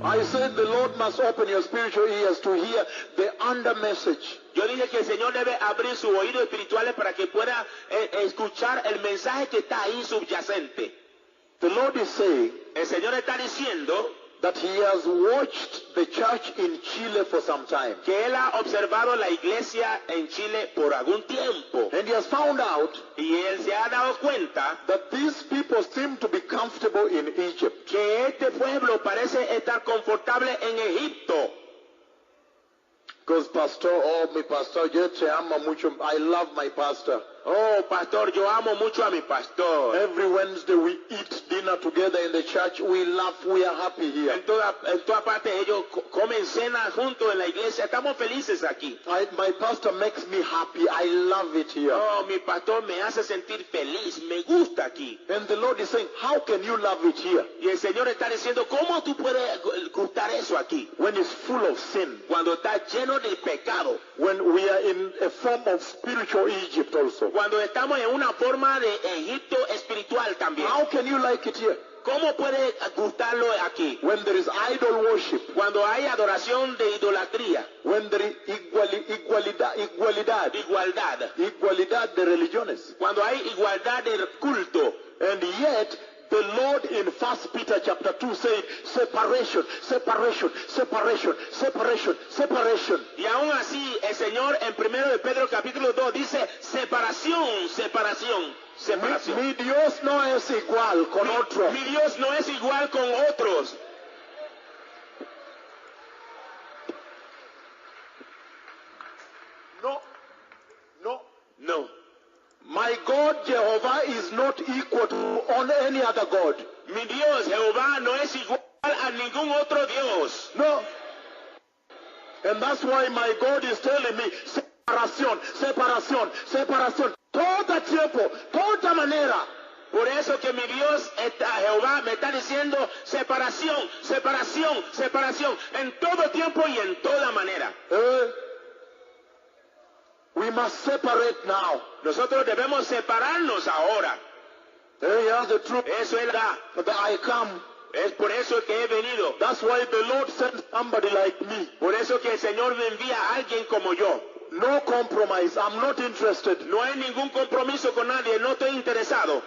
I said the Lord must open your spiritual ears to hear the under message. Yo dije que el Señor debe abrir sus oídos espirituales para que pueda escuchar el mensaje que está ahí subyacente. The Lord is saying El Señor está diciendo that He has watched the church in Chile for some time. que Él ha observado la iglesia en Chile por algún tiempo. And He has found out Y Él se ha dado cuenta that these people seem to be comfortable in Egypt. que este pueblo parece estar confortable en Egipto. Because pastor, oh mi pastor, yo te amo mucho. I love my pastor. Oh, pastor, yo amo mucho a mi pastor. Every Wednesday we eat dinner together in the church. We laugh. We are happy here. En toda parte ellos comen cena juntos en la iglesia. Estamos felices aquí. My pastor makes me happy. I love it here. Oh, mi pastor me hace sentir feliz. Me gusta aquí. And the Lord is saying, how can you love it here? Y el Señor está diciendo, ¿cómo tú puedes gustar eso aquí? When it's full of sin. Cuando está lleno de pecado. When we are in a form of spiritual Egypt also. Cuando estamos en una forma de Egipto espiritual también. How can you like it here? ¿Cómo puede gustarlo aquí? When there is idol worship. Cuando hay adoración de idolatría. When there is igualdad. Igualdad de religiones. Cuando hay igualdad de culto. And yet, the Lord in 1 Peter chapter 2 said, separation, separation, separation, separation, separation. Y aún así, el Señor en 1 de Pedro capítulo 2 dice, separación, separación, separación. Mi Dios no es igual con otro. Mi Dios no es igual con otros. No. My God Jehovah is not equal to any other God. Mi Dios Jehová no es igual a ningún otro Dios. No. And that's why my God is telling me, separación, separación, separación. Toda tiempo, toda manera. Por eso que mi Dios, Jehová, me está diciendo separación, separación, separación. En todo tiempo y en toda manera. We must separate now. Nosotros debemos separarnos ahora. The truth. Eso es la. That I come. Es por eso que he venido. That's why the Lord sent somebody like me. Por eso que el Señor me envía a alguien como yo. No compromise. I'm not interested. No hay ningún compromiso con nadie. No estoy interesado.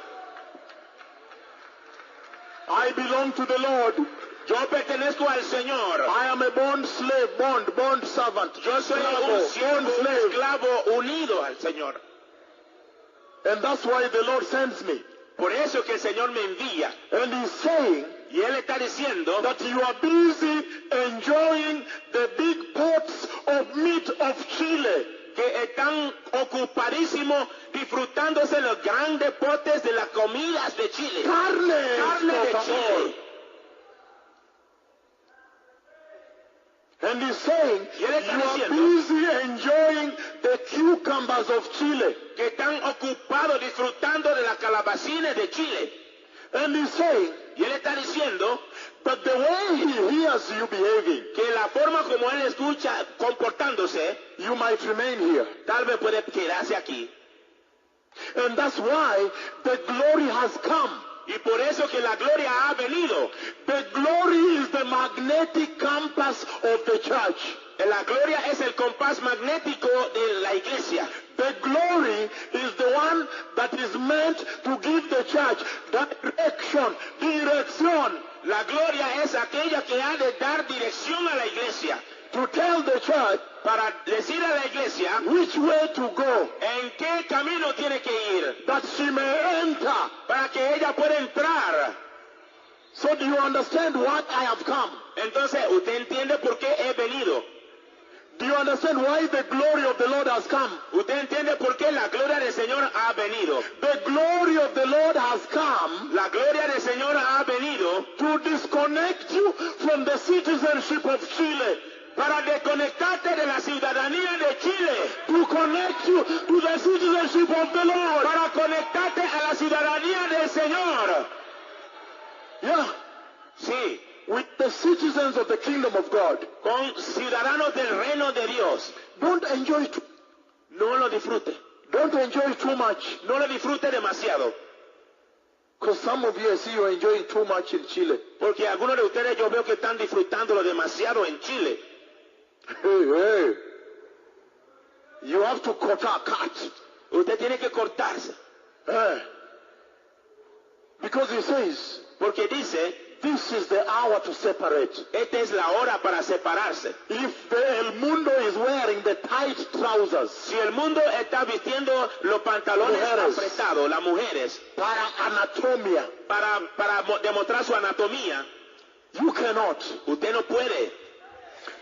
I belong to the Lord. Yo pertenezco al Señor. I am a bond slave, bond servant. Yo soy un siervo, un esclavo unido al Señor. And that's why the Lord sends me. Por eso que el Señor me envía. And He's saying, y Él está diciendo, that you are busy enjoying the big pots of meat of Chile. Que están ocupadísimos disfrutándose los grandes potes de las comidas de Chile. Carne de Chile. And He's saying, you are busy enjoying the cucumbers of Chile. Que están ocupados disfrutando de las calabacines de Chile. And He's saying, y Él está diciendo, but the way He hears you behaving, que la forma como Él escucha comportándose, you might remain here. Tal vez puede quedarse aquí. And that's why the glory has come. Y por eso que la gloria ha venido. The glory is the magnetic compass of the church. La gloria es el compás magnético de la iglesia. The glory is the one that is meant to give the church direction. La gloria es aquella que ha de dar dirección a la iglesia. To tell the church, para decir a la iglesia, which way to go, en qué camino tiene que ir, that she may enter, para que ella pueda entrar. So do you understand why I have come? Entonces, ¿usted entiende por qué he venido? Do you understand why the glory of the Lord has come? ¿Usted entiende por qué la gloria del Señor ha venido? The glory of the Lord has come. La gloria del Señor ha venido to disconnect you from the citizenship of Chile. Para desconectarte de la ciudadanía de Chile. To connect you to the citizenship of the Lord. Para conectarte a la ciudadanía del Señor. Yeah. Sí. With the citizens of the kingdom of God. Con ciudadanos del reino de Dios. Don't enjoy it. No lo disfrute. Don't enjoy it too much. No lo disfrute demasiado. Because some of you, I see you are enjoying too much in Chile. Porque algunos de ustedes yo veo que están disfrutándolo demasiado en Chile. Hey. You have to cut. Usted tiene que cortarse. Because he says, Porque dice, this is the hour to separate. esta es la hora para separarse. If El Mundo is wearing the tight trousers Si el mundo está vistiendo los pantalones Mujeres. apretados, las mujeres, para anatomia, para demostrar su anatomía, you cannot. usted no puede.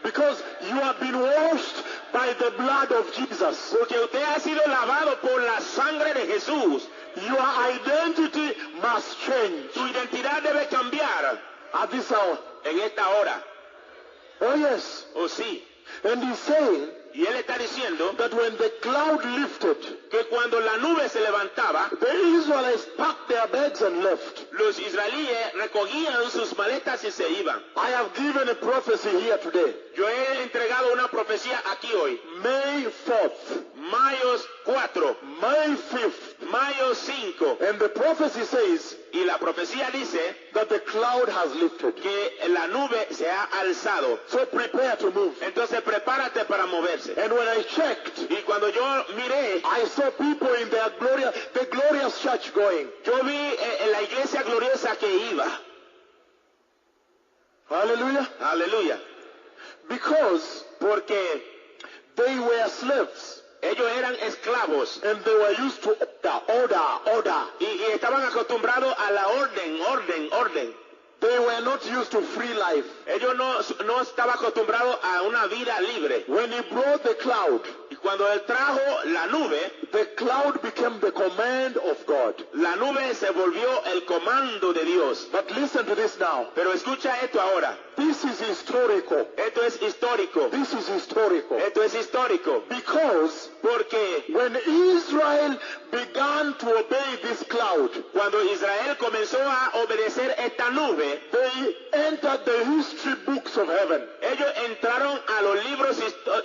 Because you have been washed by the blood of Jesus. Porque usted ha sido lavado por la sangre de Jesús. Your identity must change Su identidad debe cambiar at this hour. en esta hora. Oh yes. ¿O sí? And he's saying Y él está diciendo that when the cloud lifted, que cuando la nube se levantaba, the Israelites packed their bags and left. los israelíes recogían sus maletas y se iban. I have given a prophecy here today. Yo he entregado una profecía aquí hoy. May 4th, Mayo 4, May 5th. Mayo 5. And the prophecy says Y la profecía dice that the cloud has lifted. que la nube se ha alzado. So prepare to move. Entonces prepárate para moverse. And when I checked, Y cuando yo miré, I saw people in the glorious church going. yo vi en la iglesia gloriosa que iba. Hallelujah. Aleluya. Because Porque they were slaves. ellos eran esclavos And they were used to order. y estaban acostumbrados a la orden. They were not used to free life. Ellos no estaban acostumbrados a una vida libre. When he brought the cloud, Y cuando él trajo la nube, the cloud became the command of God. la nube se volvió el comando de Dios. But listen to this now. Pero escucha esto ahora. This is historical. Esto es histórico. This is historical. Esto es histórico. Because Porque when Israel began to obey this cloud, cuando Israel comenzó a obedecer esta nube, they entered the history books of heaven. ellos entraron a los libros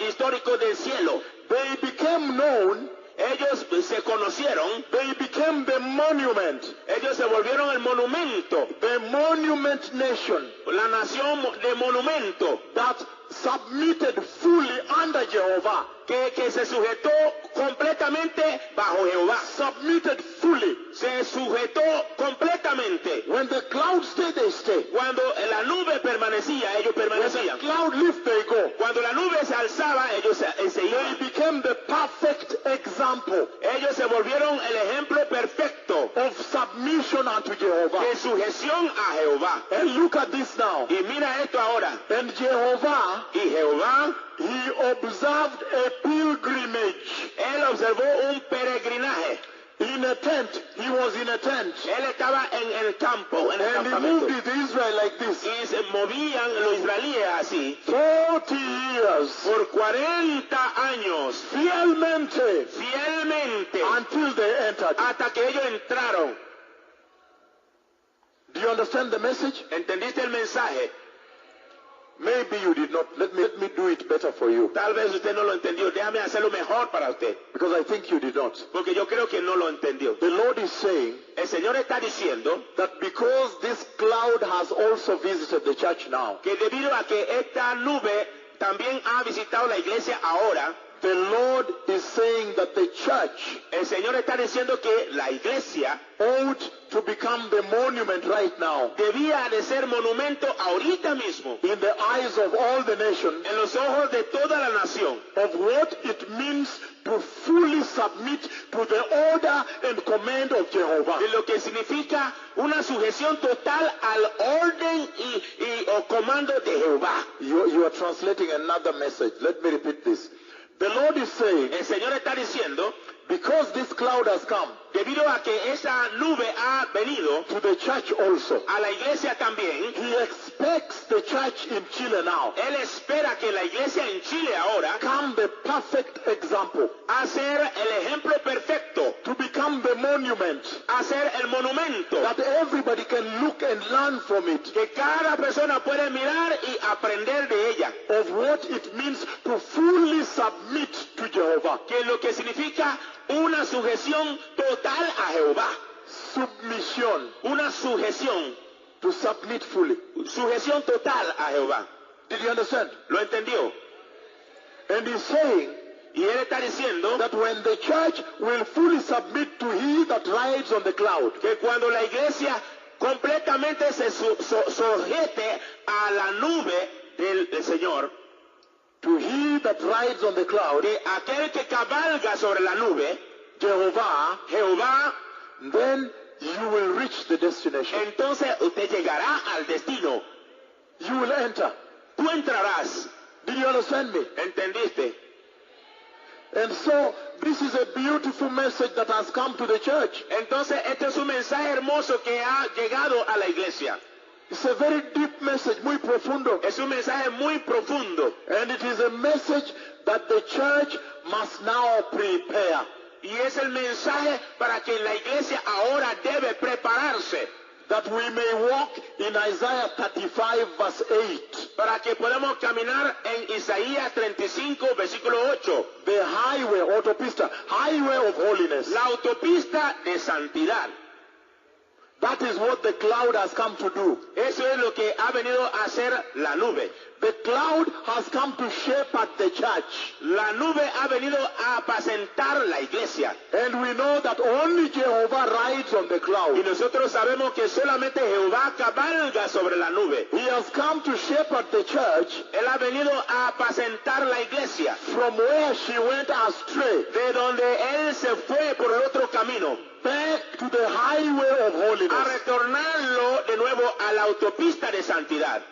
históricos del cielo. They became known. Ellos se conocieron. They became the monument. Ellos se volvieron el monumento. The monument nation La nación de monumento. that submitted fully under Jehovah. Que se sujetó completamente bajo Jehová. Submitted fully. Se sujetó completamente. When the cloud stayed, they stay. Cuando la nube permanecía, ellos When the permanecían. cloud lift, they go. Cuando la nube se alzaba, ellos se They iban. became the perfect example Ellos se volvieron el ejemplo perfecto of submission unto Jehovah. de sujeción a Jehová. And look at this now. Y mira esto ahora. And Jehovah, Y Jehová, he observed a pilgrimage él observó un peregrinaje. in a tent. He was in a tent. Él estaba en el campo, en el And he campamento. moved with Israel like this. Y se movían los israelíes así 40 years. por 40 años, Fielmente. fielmente, Until they entered. hasta que ellos entraron. Do you understand the message? ¿Entendiste el mensaje? Maybe you did not. Let me do it better for you. Tal vez usted no lo entendió. Déjame hacerlo mejor para usted. Because I think you did not. Porque yo creo que no lo entendió. The Lord is saying El Señor está diciendo that because this cloud has also visited the church now, que debido a que esta nube también ha visitado la iglesia ahora, the Lord is saying that the church el Señor está diciendo que la iglesia ought to become the monument right now debía de ser monumento ahorita mismo in the eyes of all the nations en los ojos de toda la nación of what it means to fully submit to the order and command of Jehovah. de lo que significa una sujeción total al orden o comando de Jehová. You are translating another message. Let me repeat this. The Lord is saying, El Señor está diciendo, because this cloud has come debido a que esa nube ha venido to the church also, a la iglesia también, He expects the church in Chile now Él espera que la iglesia en Chile ahora become the perfect example, a ser el ejemplo perfecto, to become the monument a ser el monumento, that everybody can look and learn from it, que cada persona puede mirar y aprender de ella, of what it means to fully submit to Jehovah. que lo que significa una sujeción total a Jehová. submission, una sujeción, to submit fully. sujeción total a Jehová. Did you understand? ¿Lo entendió? And he's saying Y él está diciendo that when the church will fully submit to he that rides on the cloud, que cuando la iglesia completamente se sujete a la nube del Señor, to he that rides on the cloud, que aquel que cabalga sobre la nube, Jehovah, Jehová, then you will reach the destination. entonces usted llegará al destino. You will enter. Tú entrarás. Did you understand me? ¿Entendiste? And so, this is a beautiful message that has come to the church. Entonces este es un mensaje hermoso que ha llegado a la iglesia. It's a very deep message, muy profundo. Es un mensaje muy profundo. And it is a message that the church must now prepare. Y es el mensaje para que la iglesia ahora debe prepararse. That we may walk in Isaiah 35 verse 8. Para que podamos caminar en Isaías 35, versículo 8. The highway, autopista, highway of holiness. La autopista de santidad. That is what the cloud has come to do. Eso es lo que ha venido a hacer la nube. The cloud has come to shepherd the church. La nube ha venido a apacentar la iglesia. And we know that only Jehovah rides on the Y cloud. nosotros sabemos que solamente Jehová cabalga sobre la nube. He has come to shepherd the church Él ha venido a apacentar la iglesia. from where she went astray, De donde Él se fue por el otro camino. back to the highway of A holiness. retornarlo de nuevo a la autopista de santidad.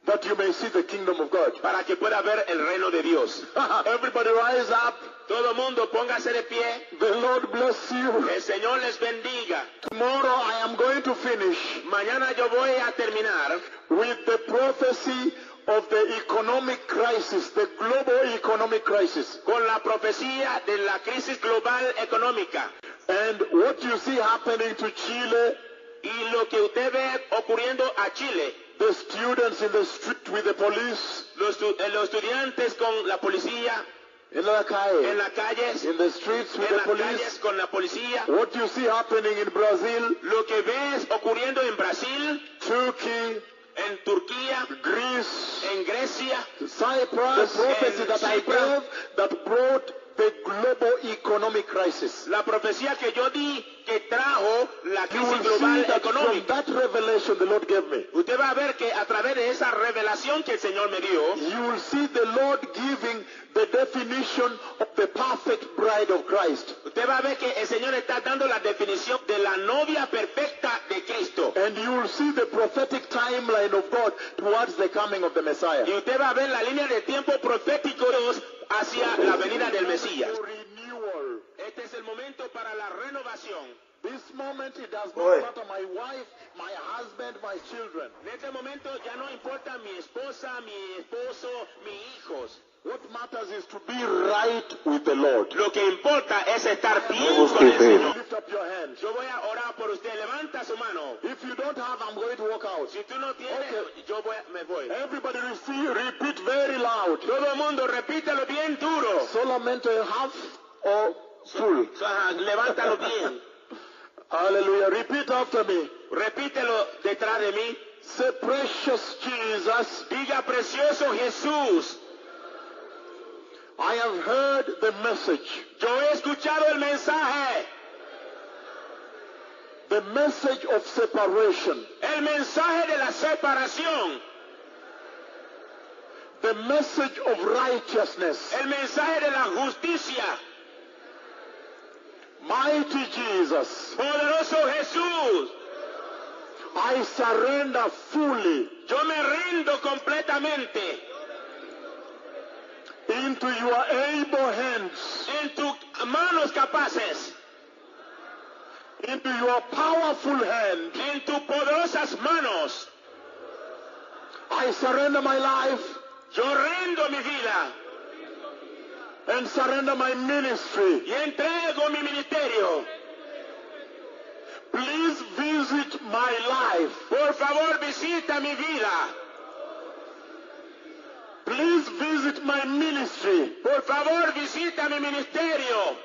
That you may see the kingdom of God. Para que pueda ver el reino de Dios. Everybody rise up. Todo mundo póngase de pie. The Lord bless you. El Señor les bendiga. Tomorrow I am going to finish Mañana yo voy a terminar with the prophecy of the economic crisis, the global economic crisis. con la profecía de la crisis global económica. And what you see happening to Chile, Y lo que usted ve ocurriendo a Chile. the students in the street with the police, Los estudiantes con la policía in la en calle, las calles. in the streets with En the las calles police. con la policía. What you see happening in Brazil, Lo que ves ocurriendo en Brasil, Turkey, en Turquía, Greece, en Grecia. Cyprus, the prophecy that I Cyprus. gave that brought the global economic crisis. La profecía que yo di que trajo la You crisis will global see that from económica. that revelation the Lord gave me. Usted va a ver que a través de esa revelación que el Señor me dio, You will see the Lord giving the definition of the perfect bride of Christ. usted va a ver que el Señor está dando la definición de la novia perfecta de Cristo. And you will see the prophetic timeline of God towards the coming of the Messiah. Y usted va a ver la línea de tiempo profético de Dios hacia la venida del Mesías. For renewal. Este es el momento para la renovación. This moment it does Oye. not matter my wife, my husband, my children. En este momento ya no importa mi esposa, mi esposo, mis hijos. What matters is to be right with the Lord. Lo que importa es estar bien Busque con el fe. Señor. Lift up your hands. Yo voy a orar por usted. Levanta su mano. If you don't have, I'm going to walk out. Si tú no tienes, yo me voy. Everybody repeat very loud. Todo el mundo repítelo bien duro. Solamente half or full. Ajá, levántalo bien. Hallelujah. Repeat after me. Repítelo detrás de mí. Say, precious Jesus, Diga, precioso Jesús, I have heard the message. yo he escuchado el mensaje. The message of separation. El mensaje de la separación. The message of righteousness. El mensaje de la justicia. Mighty Jesus, Poderoso Jesús, I surrender fully yo me rindo completamente into your able hands, en tus manos capaces, into your powerful hand. en tus poderosas manos. I surrender my life Yo rindo mi vida and surrender my ministry. y entrego mi ministerio. Please visit my life. Por favor, visita mi vida. Please visit my ministry. Por favor, visita mi ministerio.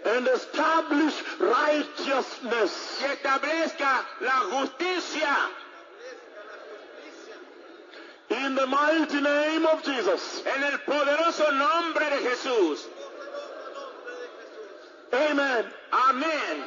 and establish righteousness. y establezca la justicia In the mighty name of Jesus. en el poderoso nombre de Jesús. Amen. Amén.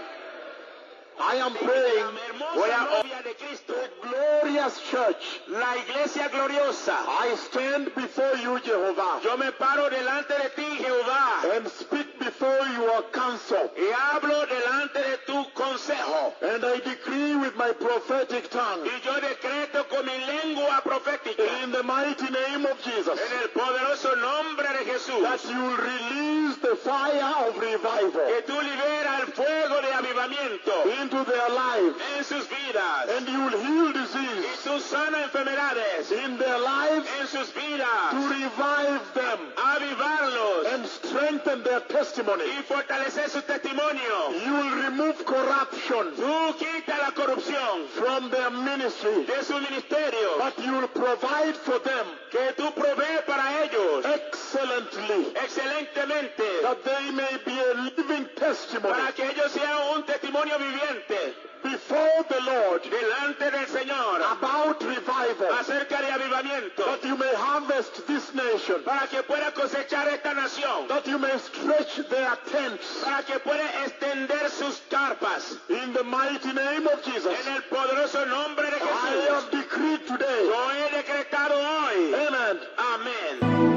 I am La praying hermosa novia de Cristo, glorious church. la iglesia gloriosa. I stand before you, Jehovah, Yo me paro delante de ti, Jehová, and speak before your council. y hablo delante de tu consejo. And I decree with my prophetic tongue, Y yo decreto con mi lengua profética, in the mighty name of Jesus, en el poderoso nombre de Jesús, that you will release the fire of revival que tú liberas el fuego de avivamiento into their lives, en sus vidas. and you will heal Y disease tú sanas enfermedades in their lives en sus vidas. to revive them Avivarlos and strengthen their testimony. y fortalecer su testimonio. You will remove corruption Tú quita la corrupción from their ministry, de su ministerio, but you will provide for them que tú provees para ellos excellently, excelentemente, that they may be a living testimony para que ellos sean un testimonio viviente before the Lord delante del Señor about revival, acerca de avivamiento, that you may harvest this nation, para que pueda cosechar esta nación, that you may stretch their tents para que pueda extender sus carpas. in the mighty name of Jesus. En el poderoso nombre de I Jesús, have decreed today. yo he decretado hoy. Amen. Amén.